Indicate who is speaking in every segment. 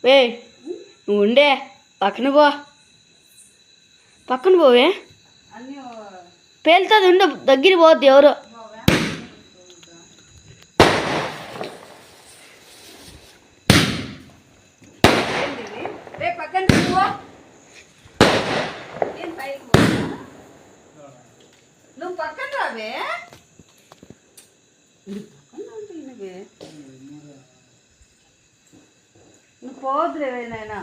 Speaker 1: వే నువ్వు ఉండే పక్కన పోవే పేలుతుంది ఉండే దగ్గర పోద్ది ఎవరు
Speaker 2: నువ్వు పక్కన రావే నువ్వు పోదులేవే నాయనా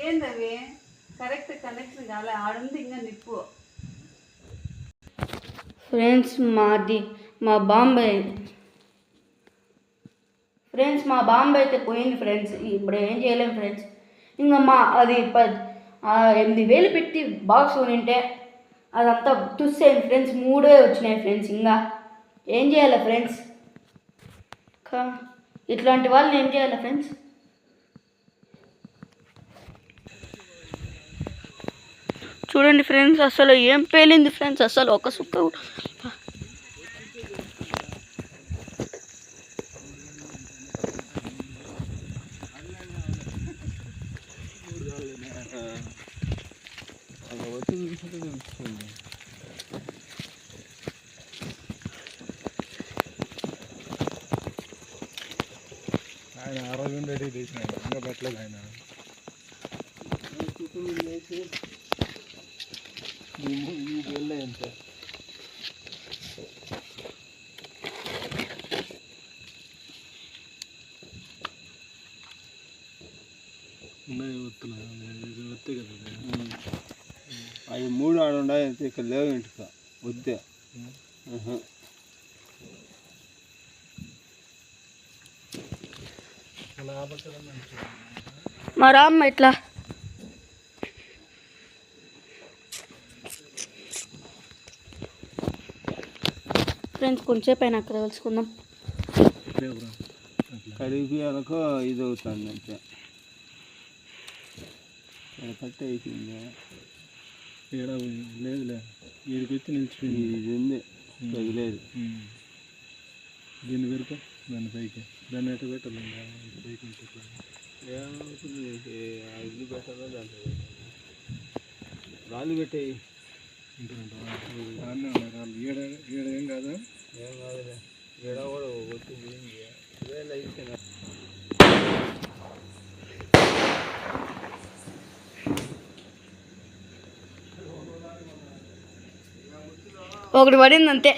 Speaker 2: ఏందవి కరెక్ట్ కనెక్షన్ కాలే ఆడుంది ఇంకా నిప్పు
Speaker 1: ఫ్రెండ్స్ మా బాంబే అయితే పోయింది ఫ్రెండ్స్. ఇప్పుడు ఏం చేయలేము ఫ్రెండ్స్. ఇంకా అది 8,000 పెట్టి బాక్స్ కొనింటే అదంతా తుస్సేయండి ఫ్రెండ్స్. 3 వచ్చినాయి ఫ్రెండ్స్. ఇంకా ఏం చేయాలి ఫ్రెండ్స్? ఇట్లాంటి వాళ్ళని ఏం చేయాలి ఫ్రెండ్స్? చూడండి ఫ్రెండ్స్, అసలు ఏం పేలింది ఫ్రెండ్స్. అసలు ఒక సుక్క
Speaker 3: ఆయన ఆ రోజు రెడీ చేసినాడు, ఇంకా పెట్టలేదు ఆయన. ఎంత ఉన్నాయి వస్తే కదా అవి 3 ఆడుండా ఇక్కడ లేవు ఇంటికి వద్దే.
Speaker 1: మా రామ్మ ఇట్లా ఫ్రెండ్స్ కొంచెంసేపు అయినా అక్కడ తెలుసుకుందాం.
Speaker 2: కడిగిపోయాలకు ఇది అవుతుంది అంతే. కట్ అయిపోయింది.
Speaker 3: లేదులే, వీడికి వచ్చి నిలిచిపోయింది.
Speaker 2: ఇది ఉంది తగిలేదు.
Speaker 3: దీన్ని పెరుకు దాని పైకి, దాన్ని ఎట్ట పెట్టాలి పైకి
Speaker 2: ఏమవుతుంది? ఇది పెట్టాలో దాంట్లో రాళ్ళు పెట్టాయి.
Speaker 3: ఈడ ఏం కాదు,
Speaker 2: ఏం కాదులే. ఈడ కూడా వచ్చింది. ఇదేలా ఇచ్చిన
Speaker 1: ఒకటి పడింది అంతే.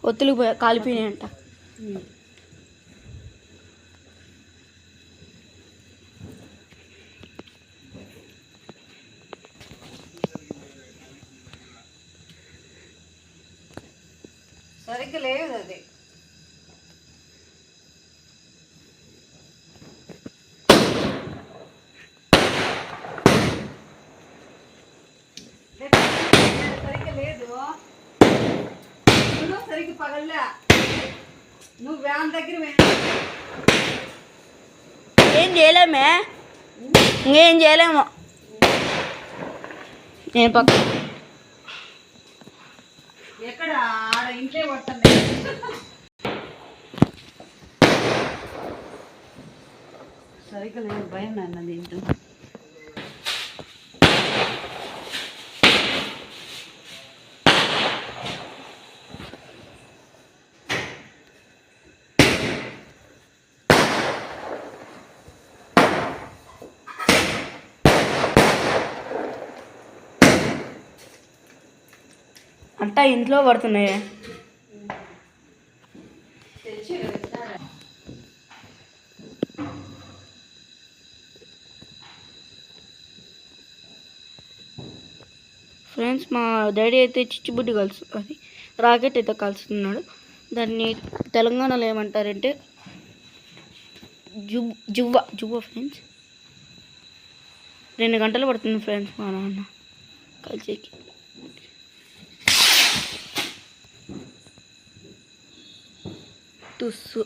Speaker 1: ఒత్తులు కాలిపోయినాయంట.
Speaker 2: సరిగ్గా లేదు అది. సరిగ్గా లేదు. సరిగ్గా పగల్లా. నువ్వు వ్యాన్ దగ్గర
Speaker 1: ఏం చేయలేమే, ఇంకేం చేయలేము. నేను పక్క
Speaker 2: ఎక్కడ ఆడ ఇంట్లో పడుతుంది. సరిగ్గా లేదు, భయం నాన్న దీంట్లో.
Speaker 1: అంతా ఇంట్లో పడుతున్నాయి. ఫ్రెండ్స్, మా డాడీ అయితే చిచ్చుబుడ్డి అది రాకెట్ అయితే కలుస్తున్నాడు. దాన్ని తెలంగాణలో ఏమంటారంటే జువ్వ ఫ్రెండ్స్. 2 గంటలు పడుతుంది ఫ్రెండ్స్ మా నాన్న కలిసేకి. తుస్సు